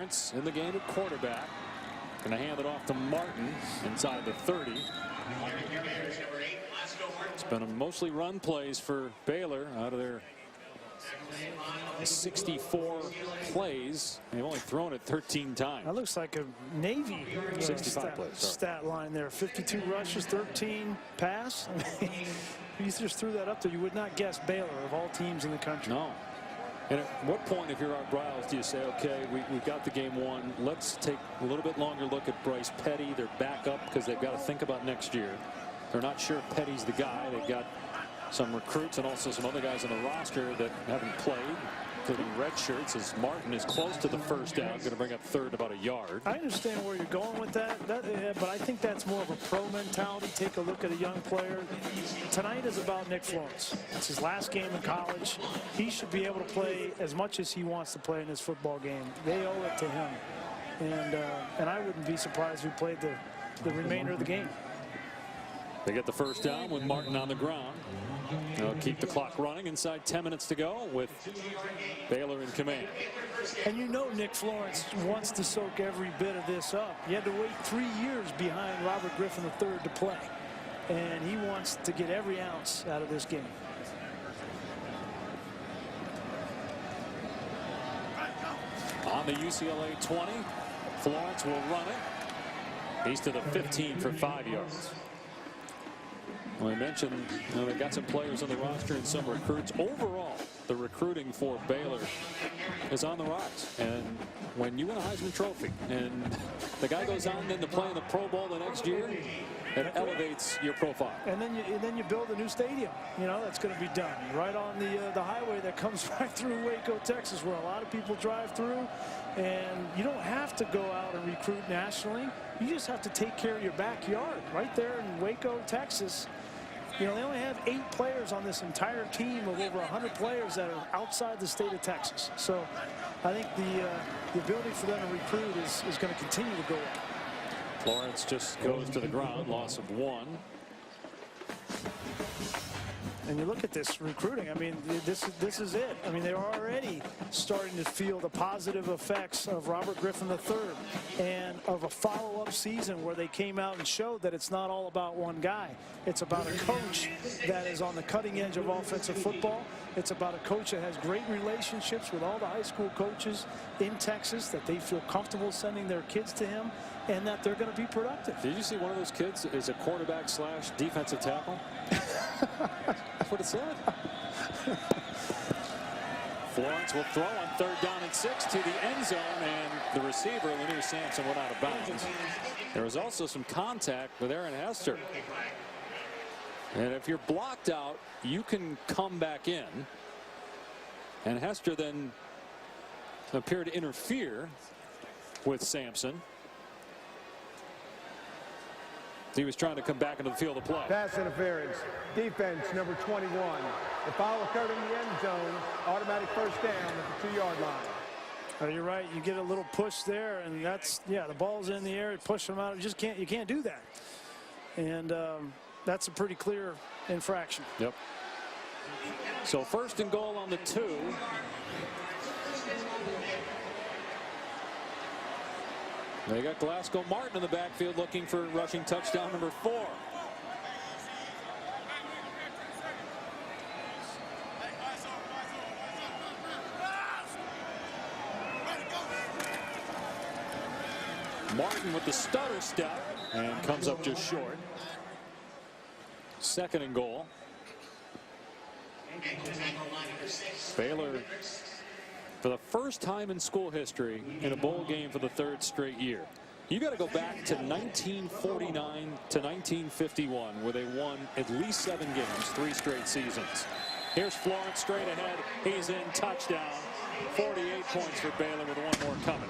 Florence in the game at quarterback. Going to hand it off to Martin inside the 30. It's been a mostly run plays for Baylor out of their 64 plays. They've only thrown it 13 times. That looks like a Navy 65 plays, stat line there. 52 rushes, 13 pass. I mean, if you just threw that up there, you would not guess Baylor of all teams in the country. No. And at what point, if you're Art Briles, do you say, okay, we've got the game won. Let's take a little bit longer look at Bryce Petty, their backup, because they've got to think about next year. They're not sure if Petty's the guy. They've got some recruits and also some other guys on the roster that haven't played, including red shirts, as Martin is close to the first down, going to bring up third about a yard. I understand where you're going with that, but I think that's more of a pro mentality. Take a look at a young player. Tonight is about Nick Florence. It's his last game in college. He should be able to play as much as he wants to play in this football game. They owe it to him. And I wouldn't be surprised if he played the remainder of the game. They get the first down with Martin on the ground. They'll keep the clock running inside 10 minutes to go with Baylor in command. And you know Nick Florence wants to soak every bit of this up. He had to wait 3 years behind Robert Griffin III to play. And he wants to get every ounce out of this game. On the UCLA 20, Florence will run it. He's to the 15 for 5 yards. Well, I mentioned they've got some players on the roster and some recruits. Overall, the recruiting for Baylor is on the rise. And when you win a Heisman Trophy and the guy goes on then to play in the Pro Bowl the next year, it elevates your profile. And then you build a new stadium, you know, that's going to be done right on the highway that comes right through Waco, Texas, where a lot of people drive through. And you don't have to go out and recruit nationally. You just have to take care of your backyard right there in Waco, Texas. You know, they only have 8 players on this entire team of over 100 players that are outside the state of Texas. So I think the ability for them to recruit is going to continue to go up. Florence just goes to the ground, loss of 1. And you look at this recruiting, I mean, this is it. I mean, they're already starting to feel the positive effects of Robert Griffin III and of a follow-up season where they came out and showed that it's not all about one guy. It's about a coach that is on the cutting edge of offensive football. It's about a coach that has great relationships with all the high school coaches in Texas, that they feel comfortable sending their kids to him, and that they're going to be productive. Did you see one of those kids is a quarterback / defensive tackle? That's what it said. Florence will throw on 3rd down and 6 to the end zone, and the receiver, Lanier Sampson, went out of bounds. There was also some contact with Aaron Hester. And if you're blocked out, you can come back in. And Hester then appeared to interfere with Sampson. He was trying to come back into the field of play. Pass interference. Defense number 21. The foul occurred in the end zone. Automatic first down at the 2-yard line. Oh, you're right. You get a little push there, and that's, yeah, the ball's in the air. Push them out. You can't do that. And that's a pretty clear infraction. Yep. So 1st and goal on the 2. They got Glasgow Martin in the backfield looking for rushing touchdown number 4. Martin with the stutter step and comes up just short. 2nd and goal. Baylor, for the first time in school history, in a bowl game for the 3rd straight year. You got to go back to 1949 to 1951, where they won at least 7 games, 3 straight seasons. Here's Florence straight ahead. He's in, touchdown. 48 points for Baylor with 1 more coming.